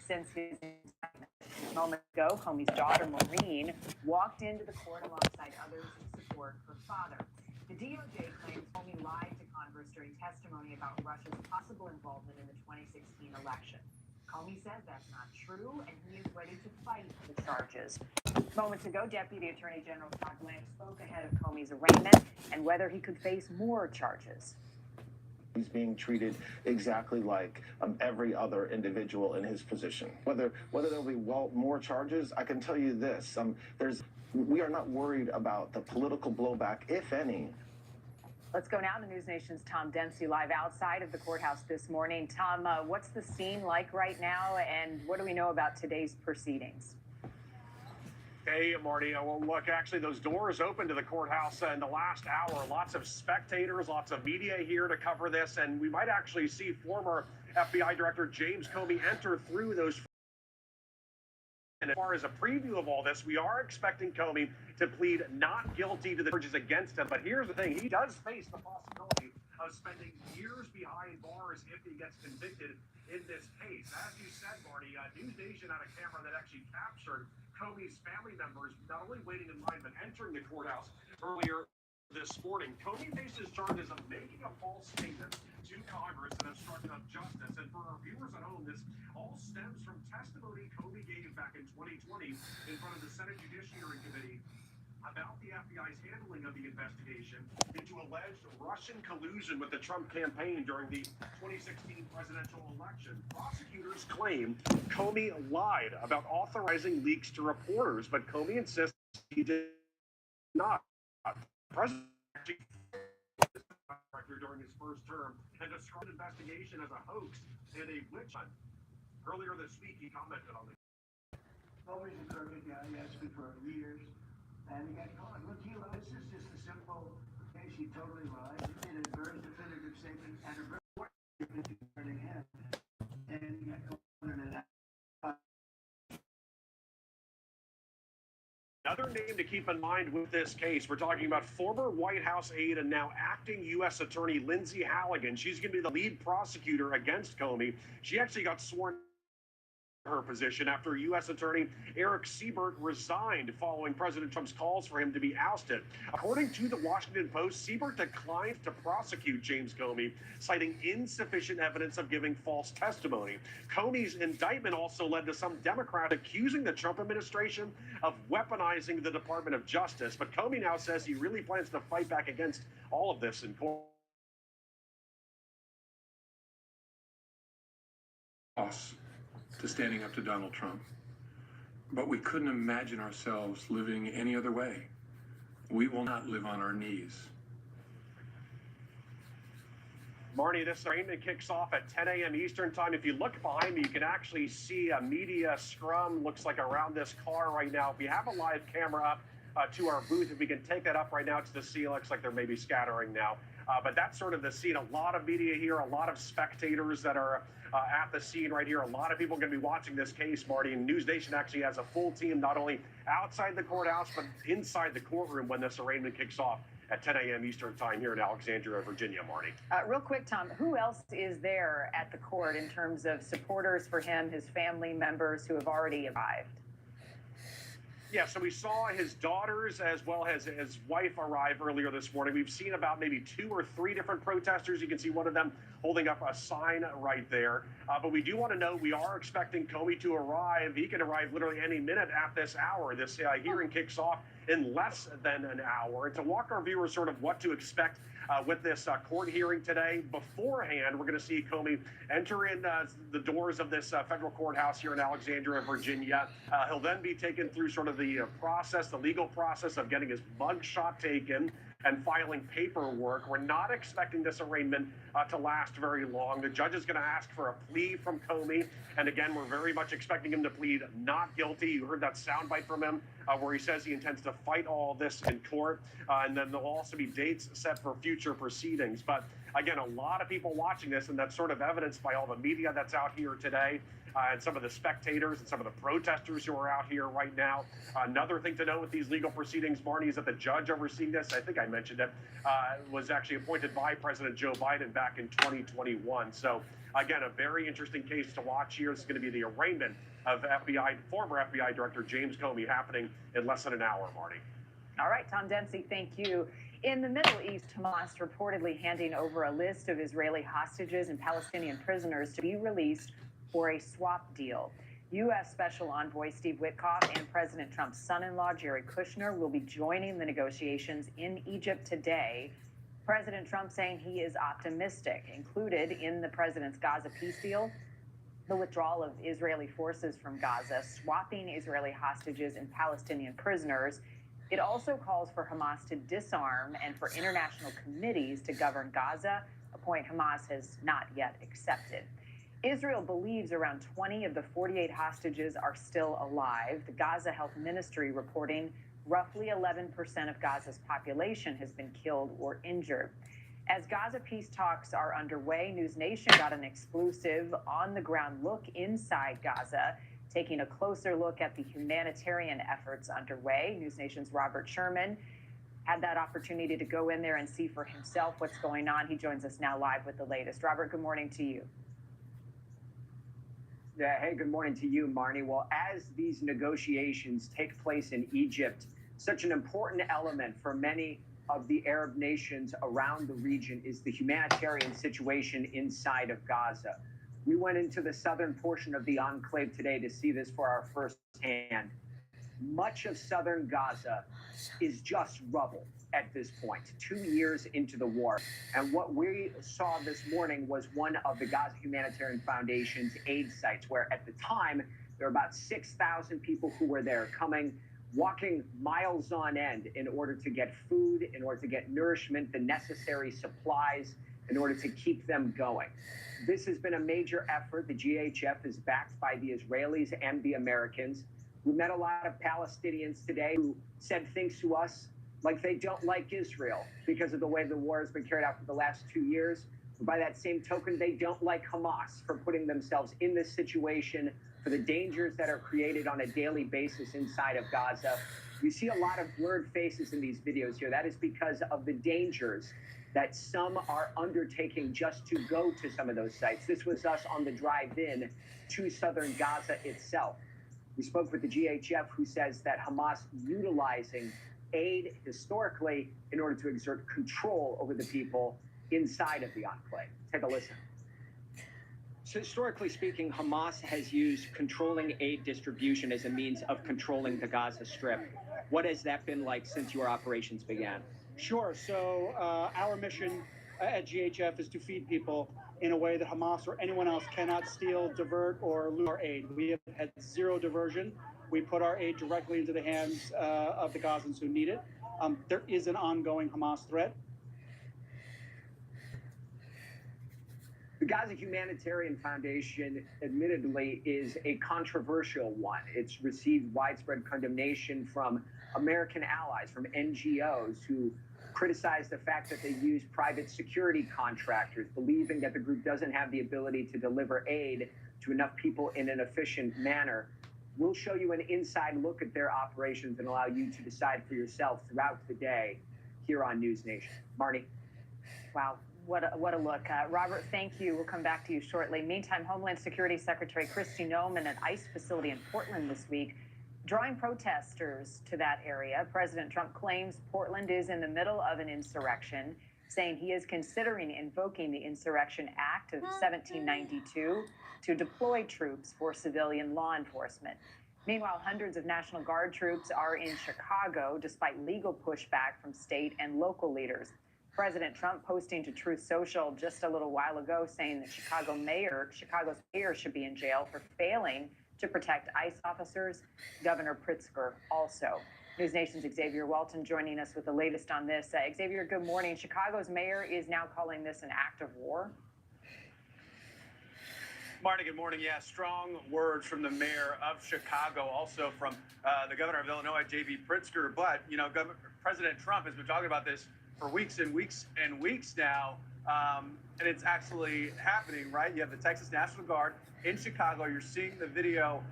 since his indictment. A moment ago, Comey's daughter, Maureen, walked into the court alongside others to support her father. The DOJ claims Comey lied to Congress during testimony about Russia's possible involvement in the 2016 election. Comey says that's not true, and he is ready to fight the charges. Moments ago, Deputy Attorney General Todd Blanche spoke ahead of Comey's arraignment and whether he could face more charges. He's being treated exactly like every other individual in his position. Whether there'll be more charges, I can tell you this: we are not worried about the political blowback, if any. Let's go now to News Nation's Tom Dempsey live outside of the courthouse this morning. Tom, what's the scene like right now, and what do we know about today's proceedings? Hey, Marty. Well, look, actually, those doors opened to the courthouse in the last hour. Lots of spectators, lots of media here to cover this, and we might actually see former FBI Director James Comey enter through those. And as far as a preview of all this, we are expecting Comey to plead not guilty to the charges against him. But here's the thing. He does face the possibility of spending years behind bars if he gets convicted in this case. As you said, Marty, News Nation had a camera that actually captured Comey's family members not only waiting in line but entering the courthouse earlier this morning. Comey faces charges of making a false statement to Congress and obstruction of justice. And for our viewers at home, this all stems from testimony Comey gave back in 2020 in front of the Senate Judiciary Committee about the FBI's handling of the investigation into alleged Russian collusion with the Trump campaign during the 2016 presidential election. Prosecutors claim Comey lied about authorizing leaks to reporters, but Comey insists he did not. President during his first term and described the investigation as a hoax and a witch hunt. Earlier this week, he commented on it. Comey's a perfect guy. He asked me for years. And he got caught. Look, this is just a simple case. He totally lied. He made a very definitive statement and a very concerning him. And he got caught in that. Another name to keep in mind with this case, we're talking about former White House aide and now acting U.S. Attorney Lindsay Halligan. She's going to be the lead prosecutor against Comey. She actually got sworn her position after U.S. Attorney Eric Siebert resigned following President Trump's calls for him to be ousted. According to the Washington Post, Siebert declined to prosecute James Comey, citing insufficient evidence of giving false testimony. Comey's indictment also led to some Democrats accusing the Trump administration of weaponizing the Department of Justice. But Comey now says he really plans to fight back against all of this in court. To standing up to Donald Trump. But we couldn't imagine ourselves living any other way. We will not live on our knees. Marty, this arraignment kicks off at 10 a.m. Eastern time. If you look behind me, you can actually see a media scrum, looks like around this car right now. If we have a live camera up to our booth, if we can take that up right now to the ceiling, looks like they're maybe scattering now. But that's sort of the scene. A lot of media here, a lot of spectators that are at the scene right here. A lot of people are going to be watching this case, Marty. And News Nation actually has a full team, not only outside the courthouse, but inside the courtroom when this arraignment kicks off at 10 a.m. Eastern time here in Alexandria, Virginia, Marty. Real quick, Tom, who else is there at the court in terms of supporters for him, his family members who have already arrived? Yeah, so we saw his daughters as well as his wife arrive earlier this morning. We've seen about maybe 2 or 3 different protesters. You can see one of them holding up a sign right there. But we do want to note we are expecting Comey to arrive. He can arrive literally any minute at this hour. This hearing kicks off in less than an hour. And to walk our viewers sort of what to expect with this court hearing today, beforehand, we're going to see Comey enter in the doors of this federal courthouse here in Alexandria, Virginia. He'll then be taken through sort of the process, the legal process of getting his mugshot taken and filing paperwork. We're not expecting this arraignment to last very long. The judge is going to ask for a plea from Comey. And again, we're very much expecting him to plead not guilty. You heard that soundbite from him where he says he intends to fight all this in court. And then there'll also be dates set for future proceedings. But again, a lot of people watching this, and that's sort of evidenced by all the media that's out here today. and some of the spectators and some of the protesters who are out here right now. Another thing to note with these legal proceedings, Marnie, is that the judge overseeing this, I think I mentioned it, was actually appointed by President Joe Biden back in 2021. So, again, a very interesting case to watch here. This is going to be the arraignment of former FBI Director James Comey happening in less than an hour, Marty. All right, Tom Dempsey, thank you. In the Middle East, Hamas reportedly handing over a list of Israeli hostages and Palestinian prisoners to be released for a swap deal. U.S. Special Envoy Steve Witkoff and President Trump's son-in-law, Jared Kushner, will be joining the negotiations in Egypt today. President Trump saying he is optimistic. Included in the president's Gaza peace deal, the withdrawal of Israeli forces from Gaza, swapping Israeli hostages and Palestinian prisoners. It also calls for Hamas to disarm and for international committees to govern Gaza, a point Hamas has not yet accepted. Israel believes around 20 of the 48 hostages are still alive. The Gaza Health Ministry reporting roughly 11% of Gaza's population has been killed or injured. As Gaza peace talks are underway, News Nation got an exclusive on-the-ground look inside Gaza, taking a closer look at the humanitarian efforts underway. News Nation's Robert Sherman had that opportunity to go in there and see for himself what's going on. He joins us now live with the latest. Robert, good morning to you. Yeah, hey, good morning to you, Marnie. Well, as these negotiations take place in Egypt, such an important element for many of the Arab nations around the region is the humanitarian situation inside of Gaza. We went into the southern portion of the enclave today to see this for our first hand. Much of southern Gaza is just rubble at this point, 2 years into the war. And what we saw this morning was one of the Gaza Humanitarian Foundation's aid sites, where at the time, there were about 6,000 people who were there walking miles on end in order to get food, in order to get nourishment, the necessary supplies, in order to keep them going. This has been a major effort. The GHF is backed by the Israelis and the Americans. We met a lot of Palestinians today who said things to us like they don't like Israel because of the way the war has been carried out for the last 2 years. But by that same token, they don't like Hamas for putting themselves in this situation, for the dangers that are created on a daily basis inside of Gaza. You see a lot of blurred faces in these videos here. That is because of the dangers that some are undertaking just to go to some of those sites. This was us on the drive-in to southern Gaza itself. We spoke with the GHF, who says that Hamas utilizing aid historically in order to exert control over the people inside of the enclave. Take a listen. So historically speaking, Hamas has used controlling aid distribution as a means of controlling the Gaza Strip. What has that been like since your operations began? Sure. So our mission at GHF is to feed people in a way that Hamas or anyone else cannot steal, divert, or lose our aid. We have had zero diversion. We put our aid directly into the hands of the Gazans who need it. There is an ongoing Hamas threat. The Gaza Humanitarian Foundation, admittedly, is a controversial one. It's received widespread condemnation from American allies, from NGOs who criticize the fact that they use private security contractors, believing that the group doesn't have the ability to deliver aid to enough people in an efficient manner. We'll show you an inside look at their operations and allow you to decide for yourself throughout the day here on News Nation. Marnie. Wow. What a look. Robert, thank you. We'll come back to you shortly. Meantime, Homeland Security Secretary Kristi Noem in an ICE facility in Portland this week, drawing protesters to that area. President Trump claims Portland is in the middle of an insurrection, saying he is considering invoking the Insurrection Act of 1792 to deploy troops for civilian law enforcement. Meanwhile, hundreds of National Guard troops are in Chicago, despite legal pushback from state and local leaders. President Trump posting to Truth Social just a little while ago saying that Chicago's mayor should be in jail for failing to protect ICE officers. Governor Pritzker also. News Nation's Xavier Walton joining us with the latest on this. Xavier, good morning. Chicago's mayor is now calling this an act of war. Marty, good morning. Yeah, strong words from the mayor of Chicago, also from the governor of Illinois, J.B. Pritzker. But, you know, President Trump has been talking about this for weeks and weeks and weeks now. And it's actually happening, right? You have the Texas National Guard in Chicago. You're seeing the video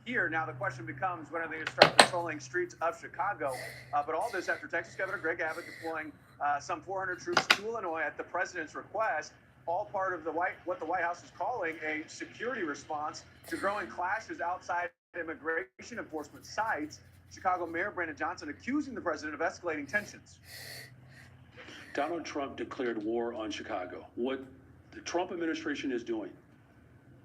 here. Now the question becomes, when are they going to start patrolling streets of Chicago? But all this after Texas Governor Greg Abbott deploying some 400 troops to Illinois at the president's request, all part of what the White House is calling a security response to growing clashes outside immigration enforcement sites. Chicago Mayor Brandon Johnson accusing the president of escalating tensions. Donald Trump declared war on Chicago. What the Trump administration is doing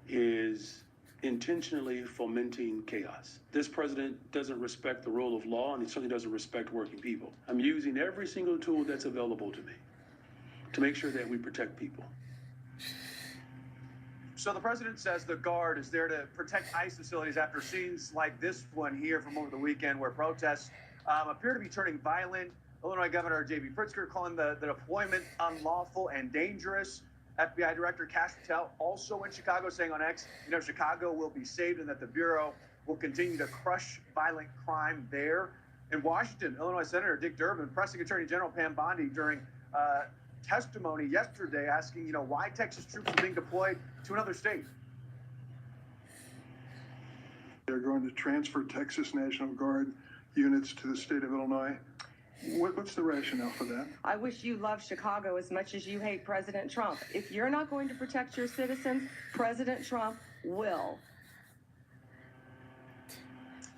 is intentionally fomenting chaos. This president doesn't respect the rule of law, and he certainly doesn't respect working people. I'm using every single tool that's available to me to make sure that we protect people. So the president says the Guard is there to protect ICE facilities after scenes like this one here from over the weekend, where protests appear to be turning violent. Illinois Governor J.B. Pritzker calling the deployment unlawful and dangerous. FBI Director Kash Patel also in Chicago saying on X, Chicago will be saved and that the Bureau will continue to crush violent crime there. In Washington, Illinois Senator Dick Durbin pressing Attorney General Pam Bondi during testimony yesterday, asking, why Texas troops are being deployed to another state. They're going to transfer Texas National Guard units to the state of Illinois. What's the rationale for that? I wish you loved Chicago as much as you hate President Trump. If you're not going to protect your citizens, President Trump will.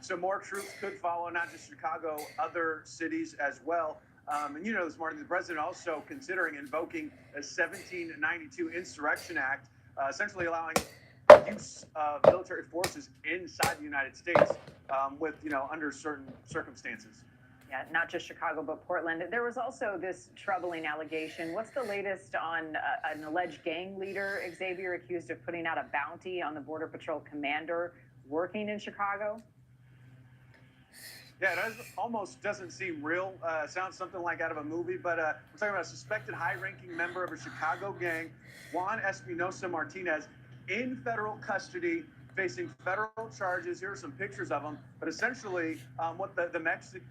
So more troops could follow, not just Chicago, other cities as well. And this morning, the president also considering invoking a 1792 Insurrection Act, essentially allowing use of military forces inside the United States with, under certain circumstances. Yeah, not just Chicago, but Portland. There was also this troubling allegation. What's the latest on an alleged gang leader, Xavier, accused of putting out a bounty on the Border Patrol commander working in Chicago? Yeah, it almost doesn't seem real. Sounds something like out of a movie, but we're talking about a suspected high-ranking member of a Chicago gang, Juan Espinosa Martinez, in federal custody, facing federal charges. Here are some pictures of him. But essentially, what the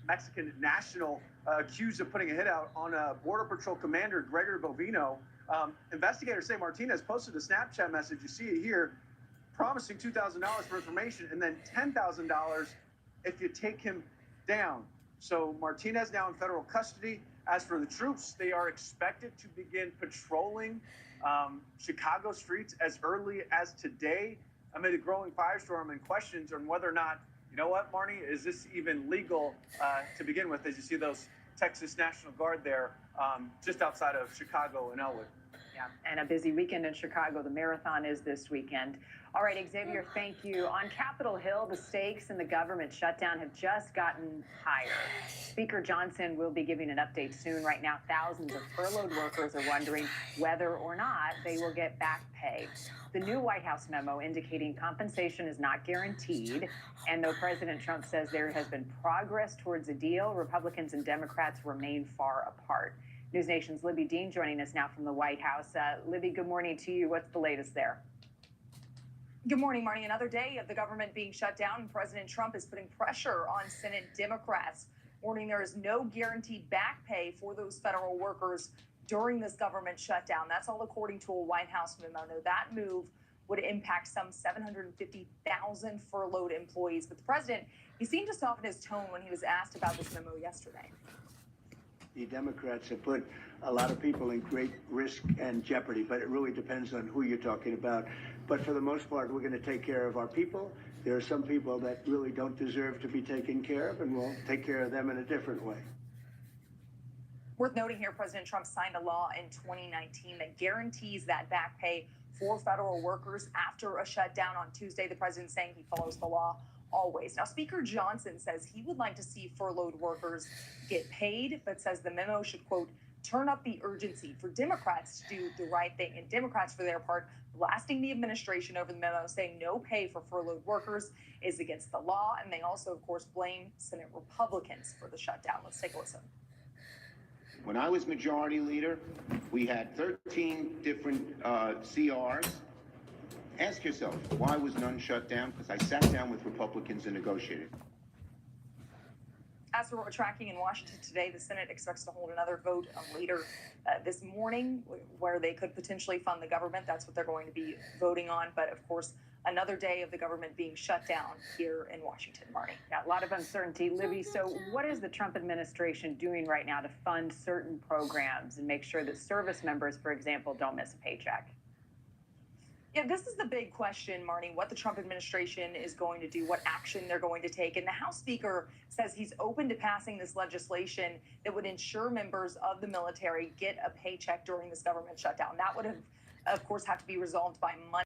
Mexican national accused of putting a hit out on Border Patrol Commander Gregory Bovino. Investigators say Martinez posted a Snapchat message, you see it here, promising $2,000 for information and then $10,000 if you take him down. So Martinez now in federal custody. As for the troops, they are expected to begin patrolling Chicago streets as early as today, amid a growing firestorm and questions on whether or not, Marnie, is this even legal to begin with, as you see those Texas National Guard there just outside of Chicago and Elwood. Yeah, and a busy weekend in Chicago. The marathon is this weekend. All right, Xavier, thank you. On Capitol Hill, the stakes in the government shutdown have just gotten higher. Speaker Johnson will be giving an update soon. Right now, thousands of furloughed workers are wondering whether or not they will get back pay. The new White House memo indicating compensation is not guaranteed. And though President Trump says there has been progress towards a deal, Republicans and Democrats remain far apart. News Nation's Libby Dean joining us now from the White House. Libby, good morning to you. What's the latest there? Good morning, Marnie. Another day of the government being shut down, and President Trump is putting pressure on Senate Democrats, warning there is no guaranteed back pay for those federal workers during this government shutdown. That's all according to a White House memo. Now, that move would impact some 750,000 furloughed employees. But the president, he seemed to soften his tone when he was asked about this memo yesterday. The Democrats have put a lot of people in great risk and jeopardy, but it really depends on who you're talking about. But for the most part, we're going to take care of our people. There are some people that really don't deserve to be taken care of, and we'll take care of them in a different way. Worth noting here, President Trump signed a law in 2019 that guarantees that back pay for federal workers after a shutdown on Tuesday. The president saying he follows the law always. Now, Speaker Johnson says he would like to see furloughed workers get paid, but says the memo should, quote, turn up the urgency for Democrats to do the right thing. And Democrats, for their part, blasting the administration over the memo, saying no pay for furloughed workers is against the law. And they also, of course, blame Senate Republicans for the shutdown. Let's take a listen. When I was majority leader, we had 13 different CRs. Ask yourself, why was none shut down? Because I sat down with Republicans and negotiated. As for what we're tracking in Washington today, the Senate expects to hold another vote later this morning where they could potentially fund the government. That's what they're going to be voting on. But of course, another day of the government being shut down here in Washington, Marnie. Yeah, a lot of uncertainty. Libby, so what is the Trump administration doing right now to fund certain programs and make sure that service members, for example, don't miss a paycheck? Yeah, this is the big question, Marnie, what the Trump administration is going to do, what action they're going to take. And the House Speaker says he's open to passing this legislation that would ensure members of the military get a paycheck during this government shutdown. That would have, of course, have to be resolved by Monday.